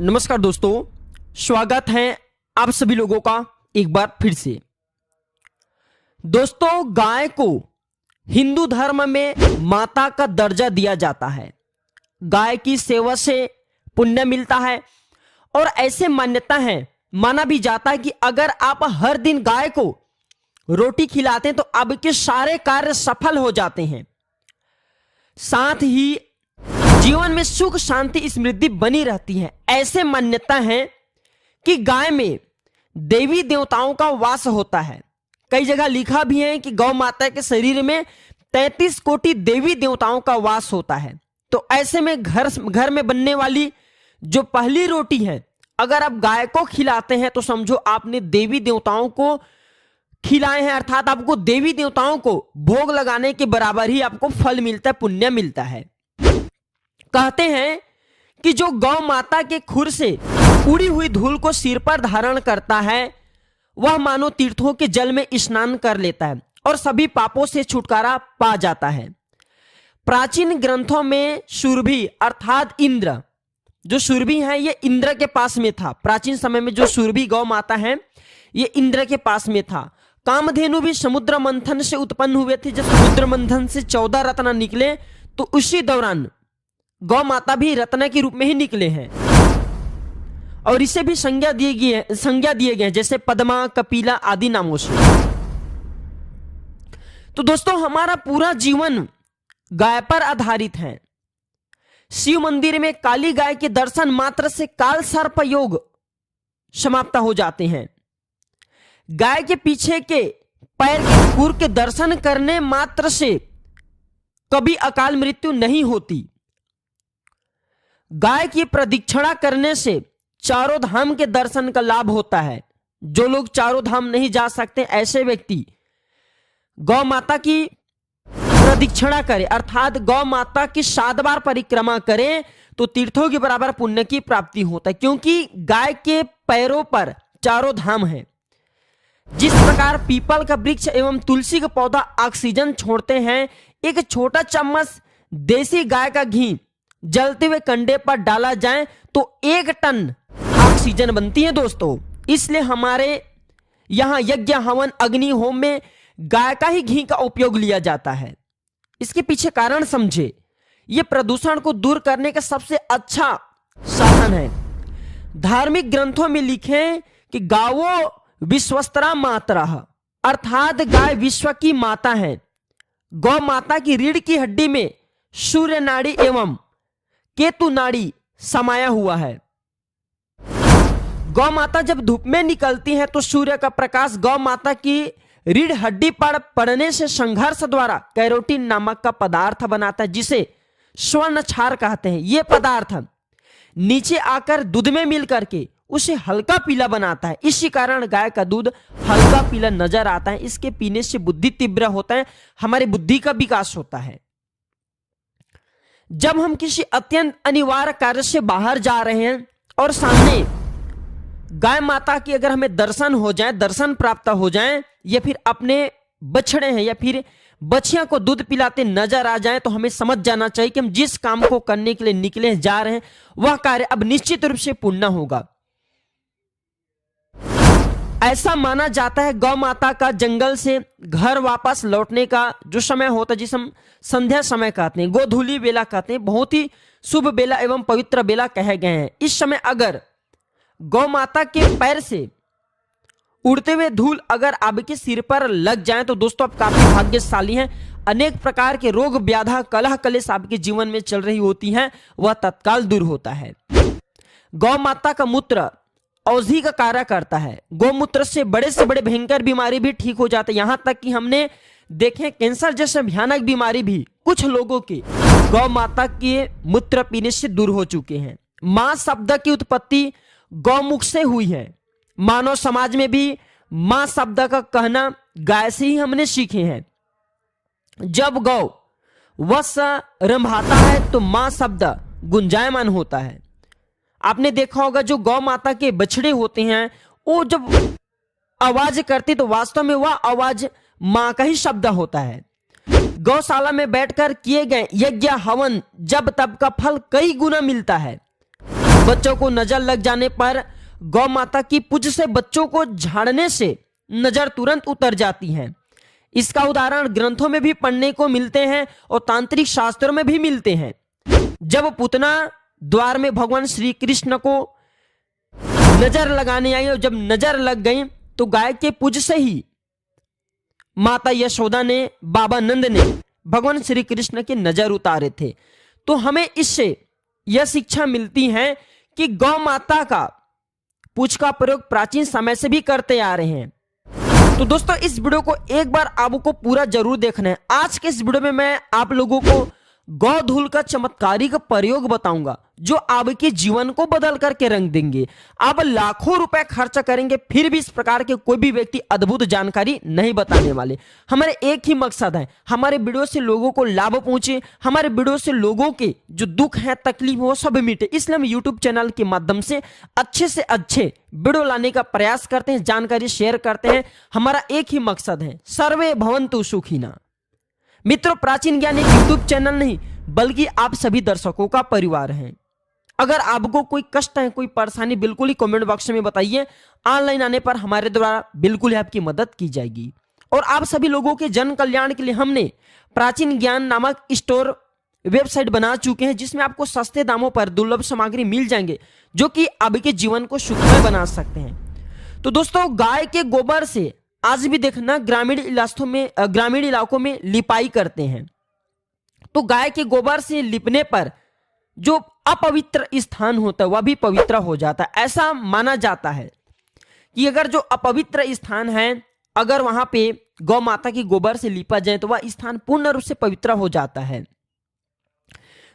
नमस्कार दोस्तों, स्वागत है आप सभी लोगों का एक बार फिर से। दोस्तों, गाय को हिंदू धर्म में माता का दर्जा दिया जाता है। गाय की सेवा से पुण्य मिलता है और ऐसे मान्यता है, माना भी जाता है कि अगर आप हर दिन गाय को रोटी खिलाते हैं तो आपके सारे कार्य सफल हो जाते हैं। साथ ही जीवन में सुख शांति समृद्धि बनी रहती है। ऐसे मान्यता है कि गाय में देवी देवताओं का वास होता है। कई जगह लिखा भी है कि गौ माता के शरीर में 33 कोटि देवी देवताओं का वास होता है। तो ऐसे में घर में बनने वाली जो पहली रोटी है, अगर आप गाय को खिलाते हैं तो समझो आपने देवी देवताओं को खिलाए हैं, अर्थात आपको देवी देवताओं को भोग लगाने के बराबर ही आपको फल मिलता है, पुण्य मिलता है। कहते हैं कि जो गौ माता के खुर से उड़ी हुई धूल को सिर पर धारण करता है, वह मानो तीर्थों के जल में स्नान कर लेता है और सभी पापों से छुटकारा पा जाता है। प्राचीन ग्रंथों में सुरभि अर्थात इंद्र, जो सुरभि है ये इंद्र के पास में था। प्राचीन समय में जो सुरभि गौ माता है ये इंद्र के पास में था। कामधेनु भी समुद्र मंथन से उत्पन्न हुए थे। जब समुद्र मंथन से 14 रत्न निकले तो उसी दौरान गौ माता भी रत्न के रूप में ही निकले हैं और इसे भी संज्ञा दिए गए जैसे पद्मा, कपिला आदि नामों से। तो दोस्तों, हमारा पूरा जीवन गाय पर आधारित है। शिव मंदिर में काली गाय के दर्शन मात्र से काल सर्प योग समाप्त हो जाते हैं। गाय के पीछे के पैर के खुर के दर्शन करने मात्र से कभी अकाल मृत्यु नहीं होती। गाय की प्रदक्षिणा करने से चारों धाम के दर्शन का लाभ होता है। जो लोग चारों धाम नहीं जा सकते, ऐसे व्यक्ति गौ माता की प्रदक्षिणा करें, अर्थात गौ माता की 7 बार परिक्रमा करें तो तीर्थों के बराबर पुण्य की प्राप्ति होता है, क्योंकि गाय के पैरों पर चारों धाम है। जिस प्रकार पीपल का वृक्ष एवं तुलसी का पौधा ऑक्सीजन छोड़ते हैं, एक छोटा चम्मच देसी गाय का घी जलते हुए कंडे पर डाला जाए तो 1 टन ऑक्सीजन बनती है दोस्तों। इसलिए हमारे यहां यज्ञ हवन अग्नि होम में गाय का ही घी का उपयोग लिया जाता है। इसके पीछे कारण समझे, यह प्रदूषण को दूर करने का सबसे अच्छा साधन है। धार्मिक ग्रंथों में लिखे कि गावो विश्वस्त्रा मातरा, अर्थात गाय विश्व की माता है। गौ माता की रीढ़ की हड्डी में सूर्य नाड़ी एवं केतु नाड़ी समाया हुआ है। गौ माता जब धूप में निकलती है तो सूर्य का प्रकाश गौ माता की रीढ़ हड्डी पर पड़ने से संघर्ष द्वारा कैरोटीन नामक का पदार्थ बनाता है, जिसे स्वर्ण क्षार कहते हैं। यह पदार्थ नीचे आकर दूध में मिल करके उसे हल्का पीला बनाता है। इसी कारण गाय का दूध हल्का पीला नजर आता है। इसके पीने से बुद्धि तीव्र होता है, हमारी बुद्धि का विकास होता है। जब हम किसी अत्यंत अनिवार्य कार्य से बाहर जा रहे हैं और सामने गाय माता की अगर हमें दर्शन हो जाए, दर्शन प्राप्त हो जाए, या फिर अपने बछड़े हैं या फिर बछिया को दूध पिलाते नजर आ जाए, तो हमें समझ जाना चाहिए कि हम जिस काम को करने के लिए निकले जा रहे हैं वह कार्य अब निश्चित रूप से पूर्ण होगा। ऐसा माना जाता है गौ माता का जंगल से घर वापस लौटने का जो समय होता है, जिसे हम संध्या समय कहते हैं, गोधूली बेला कहते हैं, बहुत ही शुभ बेला एवं पवित्र बेला कहे गए हैं। इस समय अगर गौ माता के पैर से उड़ते हुए धूल अगर आपके सिर पर लग जाए तो दोस्तों आप काफी भाग्यशाली हैं। अनेक प्रकार के रोग व्याधा कलह कलेश आपके जीवन में चल रही होती हैं, वह तत्काल दूर होता है। गौ माता का मूत्र औषधि का कार्य करता है। गौमूत्र से बड़े भयंकर बीमारी भी ठीक हो जाते हैं। यहां तक कि हमने देखे कैंसर जैसे भयानक बीमारी भी कुछ लोगों के गौ माता के मूत्र पीने से दूर हो चुके हैं। मां शब्द की उत्पत्ति गौमुख से हुई है। मानव समाज में भी मां शब्द का कहना गाय से ही हमने सीखे हैं। जब गौ वत्स रंभाता है तो मां शब्द गुंजायमान होता है। आपने देखा होगा जो गौ माता के बछड़े होते हैं वो जब आवाज करती तो वास्तव में वह आवाज मां का ही शब्द होता है। गौशाला में बैठकर किए गए यज्ञ हवन जब तब का फल कई गुना मिलता है। बच्चों को नजर लग जाने पर गौ माता की पूंछ से बच्चों को झाड़ने से नजर तुरंत उतर जाती है। इसका उदाहरण ग्रंथों में भी पढ़ने को मिलते हैं और तांत्रिक शास्त्रों में भी मिलते हैं। जब पूतना द्वार में भगवान श्री कृष्ण को नजर लगाने आई और जब नजर लग गई तो गाय के पूंछ से ही माता यशोदा ने, बाबा नंद ने भगवान श्री कृष्ण की नजर उतारे थे। तो हमें इससे यह शिक्षा मिलती है कि गौ माता का पूंछ का प्रयोग प्राचीन समय से भी करते आ रहे हैं। तो दोस्तों इस वीडियो को एक बार आपको पूरा जरूर देखना है। आज के इस वीडियो में मैं आप लोगों को गौधूल का चमत्कारिक प्रयोग बताऊंगा जो आपके जीवन को बदल करके रंग देंगे। आप लाखों रुपए खर्च करेंगे फिर भी इस प्रकार के कोई भी व्यक्ति अद्भुत जानकारी नहीं बताने वाले। हमारे एक ही मकसद है, हमारे वीडियो से लोगों को लाभ पहुंचे, हमारे वीडियो से लोगों के जो दुख है, तकलीफ हो, सब मिटे। इसलिए हम यूट्यूब चैनल के माध्यम से अच्छे वीडियो लाने का प्रयास करते हैं, जानकारी शेयर करते हैं। हमारा एक ही मकसद है, सर्वे भवन्तु सुखिनः। मित्रों, प्राचीन ज्ञान एक यूट्यूब चैनल नहीं बल्कि आप सभी दर्शकों का परिवार है। अगर आपको कोई कष्ट है, कोई परेशानी, बिल्कुल ही कमेंट बॉक्स में बताइए। ऑनलाइन आने पर हमारे द्वारा बिल्कुल ही आपकी मदद की जाएगी। और आप सभी लोगों के जन कल्याण के लिए हमने प्राचीन ज्ञान नामक स्टोर वेबसाइट बना चुके हैं जिसमें आपको सस्ते दामों पर दुर्लभ सामग्री मिल जाएंगे जो कि आपके जीवन को सुखमय बना सकते हैं। तो दोस्तों, गाय के गोबर से आज भी देखना ग्रामीण इलाकों में लिपाई करते हैं। तो गाय के गोबर से लिपने पर जो अपवित्र स्थान होता है वह भी पवित्र हो जाता है। ऐसा माना जाता है कि अगर जो अपवित्र स्थान है, अगर वहां पे गौ माता की गोबर से लिपा जाए तो वह स्थान पूर्ण रूप से पवित्र हो जाता है।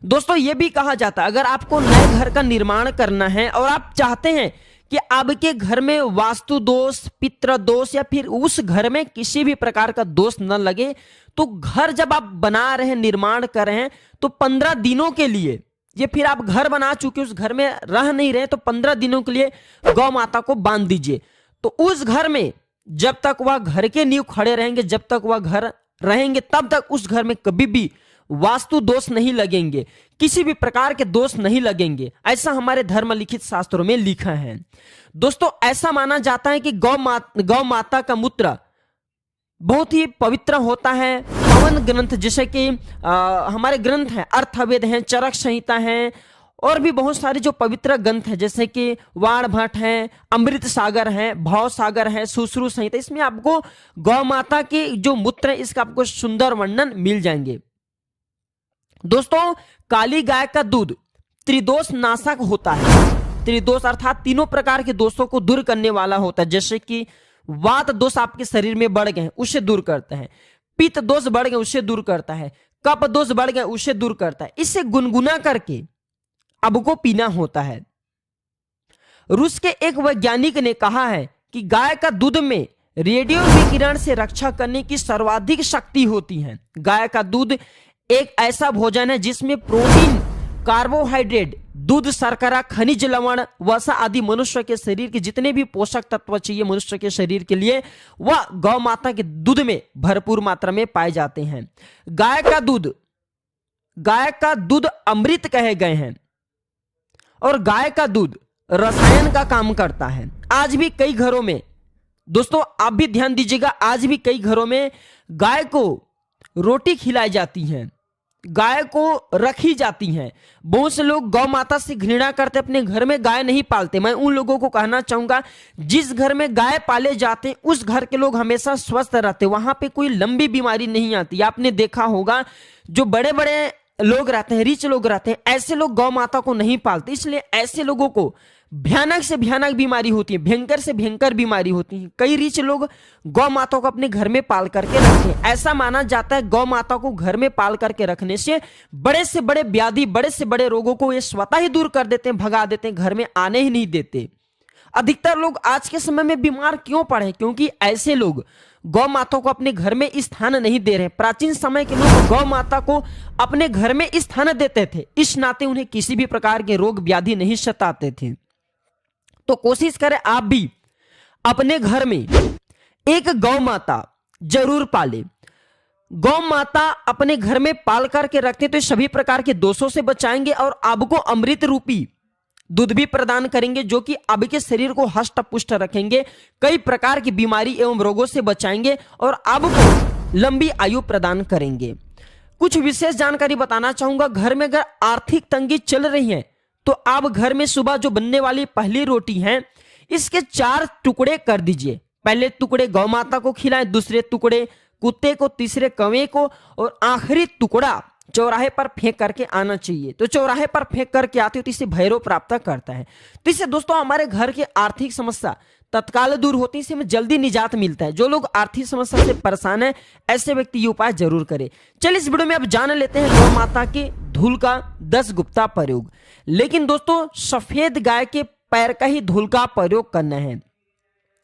दोस्तों, यह भी कहा जाता है अगर आपको नए घर का निर्माण करना है और आप चाहते हैं कि आपके घर में वास्तु दोष, पितृ दोष या फिर उस घर में किसी भी प्रकार का दोष न लगे, तो घर जब आप बना रहे हैं, निर्माण कर रहे हैं, तो 15 दिनों के लिए, ये फिर आप घर बना चुके उस घर में रह नहीं रहे, तो 15 दिनों के लिए गौ माता को बांध दीजिए। तो उस घर में जब तक वह घर के नींव खड़े रहेंगे, जब तक वह घर रहेंगे, तब तक उस घर में कभी भी वास्तु दोष नहीं लगेंगे, किसी भी प्रकार के दोष नहीं लगेंगे। ऐसा हमारे धर्म लिखित शास्त्रों में लिखा है। दोस्तों, ऐसा माना जाता है कि गौ माता का मूत्र बहुत ही पवित्र होता है। पवन ग्रंथ जैसे कि हमारे ग्रंथ हैं, अर्थवेद हैं, चरक संहिता हैं और भी बहुत सारे जो पवित्र ग्रंथ हैं जैसे कि वाण भट्ट हैं, अमृत सागर है, भाव सागर है, सुश्रुत संहिता, इसमें आपको गौ माता के जो मूत्र है इसका आपको सुंदर वर्णन मिल जाएंगे। दोस्तों, काली गाय का दूध त्रिदोष नाशक होता है। त्रिदोष अर्थात तीनों प्रकार के दोषों को दूर करने वाला होता है। जैसे कि वात दोष आपके शरीर में बढ़ गए उसे दूर करता है, पित्त दोष बढ़ गए उसे दूर करता है, कफ दोष बढ़ गए उसे दूर करता है। इसे गुनगुना करके आपको पीना होता है। रूस के एक वैज्ञानिक ने कहा है कि गाय का दूध में रेडियो विकिरण से रक्षा करने की सर्वाधिक शक्ति होती है। गाय का दूध एक ऐसा भोजन है जिसमें प्रोटीन, कार्बोहाइड्रेट, दूध, शर्करा, खनिज लवण, वसा आदि मनुष्य के शरीर के जितने भी पोषक तत्व चाहिए मनुष्य के शरीर के लिए वह गौ माता के दूध में भरपूर मात्रा में पाए जाते हैं। गाय का दूध अमृत कहे गए हैं और गाय का दूध रसायन का काम करता है। आज भी कई घरों में, दोस्तों आप भी ध्यान दीजिएगा, आज भी कई घरों में गाय को रोटी खिलाई जाती है, गाय को रखी जाती हैं। बहुत से लोग गौ माता से घृणा करते, अपने घर में गाय नहीं पालते। मैं उन लोगों को कहना चाहूंगा, जिस घर में गाय पाले जाते उस घर के लोग हमेशा स्वस्थ रहते, वहां पे कोई लंबी बीमारी नहीं आती। आपने देखा होगा जो बड़े बड़े लोग रहते हैं, रिच लोग रहते हैं, ऐसे लोग गौ माता को नहीं पालते, इसलिए ऐसे लोगों को भयानक से भयानक बीमारी होती है, भयंकर से भयंकर बीमारी होती है। कई रिच लोग गौ माता को अपने घर में पाल करके रखते हैं। ऐसा माना जाता है गौ माता को घर में पाल करके रखने से बड़े व्याधि, बड़े से बड़े रोगों को ये स्वतः ही दूर कर देते हैं, भगा देते हैं, घर में आने ही नहीं देते। अधिकतर लोग आज के समय में बीमार क्यों पड़े? क्योंकि ऐसे लोग गौ माता को अपने घर में स्थान नहीं दे रहे। प्राचीन समय के लोग गौ माता को अपने घर में स्थान देते थे, इस नाते उन्हें किसी भी प्रकार के रोग व्याधि नहीं सताते थे। तो कोशिश करें आप भी अपने घर में एक गौ माता जरूर पाले। गौ माता अपने घर में पाल करके रखते तो सभी प्रकार के दोषों से बचाएंगे और आपको अमृत रूपी दूध भी प्रदान करेंगे जो कि आपके शरीर को हष्ट पुष्ट रखेंगे, कई प्रकार की बीमारी एवं रोगों से बचाएंगे और आपको लंबी आयु प्रदान करेंगे। कुछ विशेष जानकारी बताना चाहूंगा। घर में अगर आर्थिक तंगी चल रही है तो आप घर में सुबह जो बनने वाली पहली रोटी है इसके 4 टुकड़े कर दीजिए। पहले टुकड़े गौ माता को खिलाएं, दूसरे टुकड़े कुत्ते को, तीसरे कौवे को और आखिरी टुकड़ा चौराहे पर फेंक करके आना चाहिए। तो चौराहे पर फेंक करके आते हो तो इससे भैरव प्राप्त करता है। तो इससे दोस्तों हमारे घर की आर्थिक समस्या तत्काल दूर होती है, इससे हमें जल्दी निजात मिलता है। जो लोग आर्थिक समस्या से परेशान है ऐसे व्यक्ति ये उपाय जरूर करें। चलिए इस वीडियो में अब जान लेते हैं गौ माता के धूल का 10 गुप्ता प्रयोग। लेकिन दोस्तों सफेद गाय के पैर का ही धूल का प्रयोग करना है,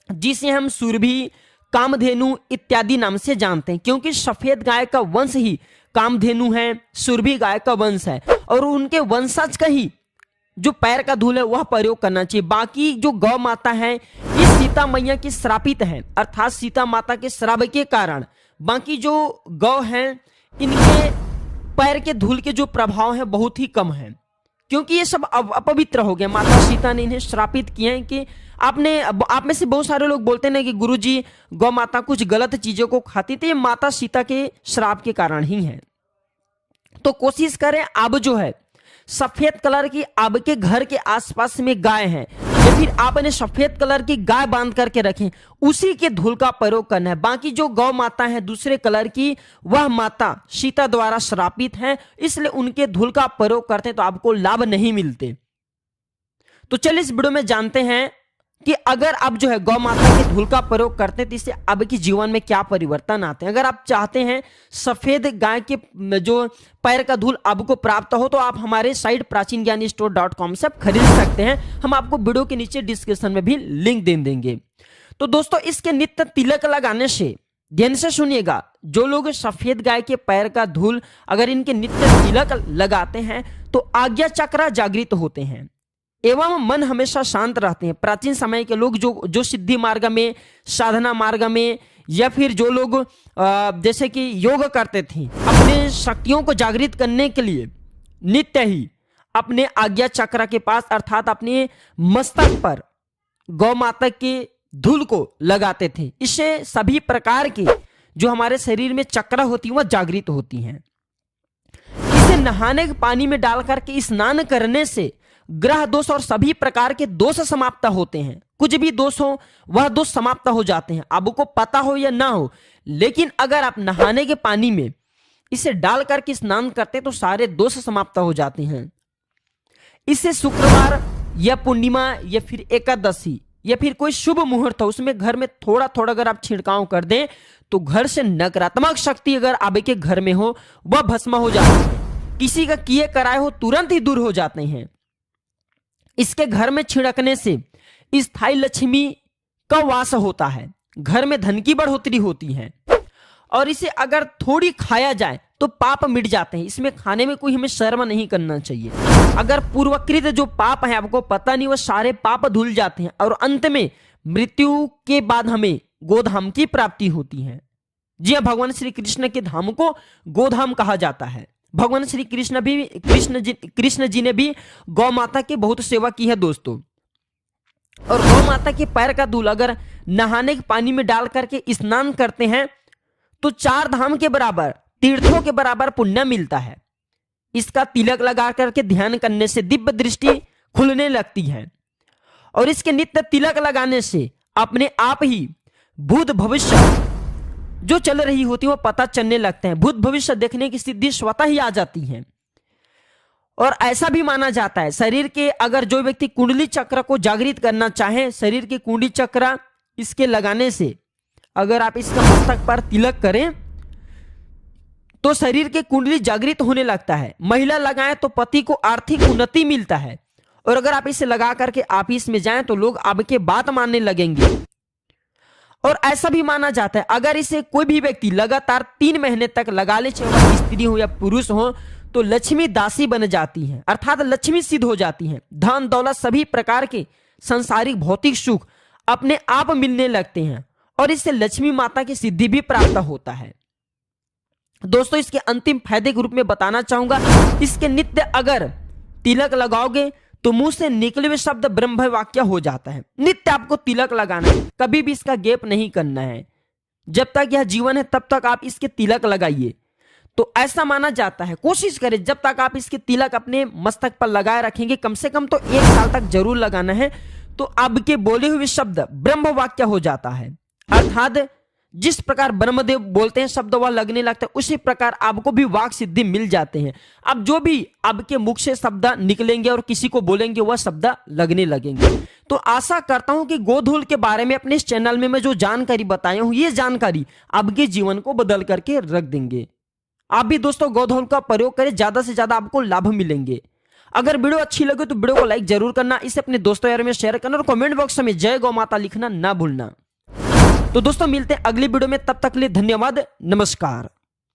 जिसे हम सुरभि, कामधेनु इत्यादि नाम से जानते हैं, क्योंकि सफेद गाय का वंश ही कामधेनु है, सुरभि गाय का वंश है और उनके वंशज का ही जो पैर का धूल है वह प्रयोग करना चाहिए। बाकी जो गौ माता है ये सीता मैया की श्रापित है, अर्थात सीता माता के श्राप के कारण बाकी जो गौ हैं इनके पैर के धूल के जो प्रभाव है बहुत ही कम है, क्योंकि ये सब अपवित्र हो गए। माता सीता ने इन्हें श्रापित किए हैं कि आप में से बहुत सारे लोग बोलते हैं कि गुरुजी गौ माता कुछ गलत चीजों को खाती, तो ये माता सीता के श्राप के कारण ही है। तो कोशिश करें अब जो है सफेद कलर की आपके घर के आसपास में गाय है या फिर आपने सफेद कलर की गाय बांध करके रखें, उसी के धूल का प्रयोग करना है। बाकी जो गौ माता है दूसरे कलर की वह माता सीता द्वारा श्रापित है, इसलिए उनके धूल का प्रयोग करते हैं तो आपको लाभ नहीं मिलते। तो चलिए इस वीडियो में जानते हैं कि अगर आप जो है गौ माता के धूल का प्रयोग करते हैं तो इससे आपके जीवन में क्या परिवर्तन आते हैं। अगर आप चाहते हैं सफेद गाय के जो पैर का धूल आपको प्राप्त हो तो आप हमारे साइट प्राचीनज्ञानीस्टोर.com से आप खरीद सकते हैं। हम आपको वीडियो के नीचे डिस्क्रिप्शन में भी लिंक दे देंगे। तो दोस्तों इसके नित्य तिलक लगाने से, ध्यान से सुनिएगा, जो लोग सफेद गाय के पैर का धूल अगर इनके नित्य तिलक लगाते हैं तो आज्ञा चक्र जागृत होते हैं एवं मन हमेशा शांत रहते हैं। प्राचीन समय के लोग जो सिद्धि मार्ग में, साधना मार्ग में या फिर जो लोग जैसे कि योग करते थे, अपने शक्तियों को जागृत करने के लिए नित्य ही अपने आज्ञा चक्र के पास अर्थात अपने मस्तक पर गौ माता के धूल को लगाते थे। इससे सभी प्रकार के जो हमारे शरीर में चक्र होती है वह जागृत होती हैं। इसे नहाने के पानी में डाल करके स्नान करने से ग्रह दोष और सभी प्रकार के दोष समाप्त होते हैं। कुछ भी दोष हो वह दोष समाप्त हो जाते हैं, आपको पता हो या ना हो। लेकिन अगर आप नहाने के पानी में इसे डाल करके स्नान करते तो सारे दोष समाप्त हो जाते हैं। इसे शुक्रवार या पूर्णिमा या फिर एकादशी या फिर कोई शुभ मुहूर्त हो उसमें घर में थोड़ा थोड़ा अगर आप छिड़काव कर दें तो घर से नकारात्मक शक्ति अगर आपके घर में हो वह भस्म हो जाती है। किसी का किए कराए हो तुरंत ही दूर हो जाते हैं। इसके घर में छिड़कने से स्थायी लक्ष्मी का वास होता है, घर में धन की बढ़ोतरी होती है और इसे अगर थोड़ी खाया जाए तो पाप मिट जाते हैं। इसमें खाने में कोई हमें शर्म नहीं करना चाहिए। अगर पूर्वकृत जो पाप है आपको पता नहीं, वह सारे पाप धुल जाते हैं और अंत में मृत्यु के बाद हमें गोधाम की प्राप्ति होती है। जी हाँ, भगवान श्री कृष्ण के धाम को गोधाम कहा जाता है। भगवान श्री कृष्ण जी ने भी गौ माता की बहुत सेवा की है दोस्तों। और गौ माता के पैर का धूल अगर नहाने के पानी में डाल करके स्नान करते हैं तो 4 धाम के बराबर, तीर्थों के बराबर पुण्य मिलता है। इसका तिलक लगा करके ध्यान करने से दिव्य दृष्टि खुलने लगती है और इसके नित्य तिलक लगाने से अपने आप ही भूत भविष्य जो चल रही होती है वो पता चलने लगते हैं। भूत भविष्य देखने की सिद्धि स्वतः ही आ जाती है। और ऐसा भी माना जाता है शरीर के अगर जो व्यक्ति कुंडली चक्र को जागृत करना चाहे, शरीर के कुंडली चक्र इसके लगाने से अगर आप इसका मस्तक पर तिलक करें तो शरीर के कुंडली जागृत होने लगता है। महिला लगाएं तो पति को आर्थिक उन्नति मिलता है और अगर आप इसे लगा करके ऑफिस में जाएं तो लोग आपके बात मानने लगेंगे। और ऐसा भी माना जाता है अगर इसे कोई भी व्यक्ति लगातार 3 महीने तक लगा ले, चाहे वह स्त्री हो या पुरुष हो, तो लक्ष्मी दासी बन जाती हैं, अर्थात लक्ष्मी सिद्ध हो जाती हैं। धन दौलत सभी प्रकार के सांसारिक भौतिक सुख अपने आप मिलने लगते हैं और इससे लक्ष्मी माता की सिद्धि भी प्राप्त होता है। दोस्तों इसके अंतिम फायदे के रूप में बताना चाहूंगा, इसके नित्य अगर तिलक लगाओगे तो मुंह से निकले हुए शब्द ब्रह्म वाक्य हो जाता है। नित्य आपको तिलक लगाना है, कभी भी इसका गैप नहीं करना है। जब तक यह जीवन है तब तक आप इसके तिलक लगाइए। तो ऐसा माना जाता है, कोशिश करें जब तक आप इसके तिलक अपने मस्तक पर लगाए रखेंगे, कम से कम तो 1 साल तक जरूर लगाना है, तो आपके बोले हुए शब्द ब्रह्म वाक्य हो जाता है। अर्थात जिस प्रकार ब्रह्मदेव बोलते हैं शब्द वह लगने लगता है, उसी प्रकार आपको भी वाक सिद्धि मिल जाते हैं। अब जो भी आपके मुख से शब्द निकलेंगे और किसी को बोलेंगे वह शब्द लगने लगेंगे। तो आशा करता हूं कि गोधूल के बारे में अपने इस चैनल में मैं जो जानकारी बताया हूं, ये जानकारी आपके जीवन को बदल करके रख देंगे। आप भी दोस्तों गोधूल का प्रयोग करें, ज्यादा से ज्यादा आपको लाभ मिलेंगे। अगर वीडियो अच्छी लगे तो वीडियो को लाइक जरूर करना, इसे अपने दोस्तों यार में शेयर करना और कमेंट बॉक्स में जय गौ माता लिखना ना भूलना। तो दोस्तों मिलते हैं अगली वीडियो में, तब तक के लिए धन्यवाद, नमस्कार।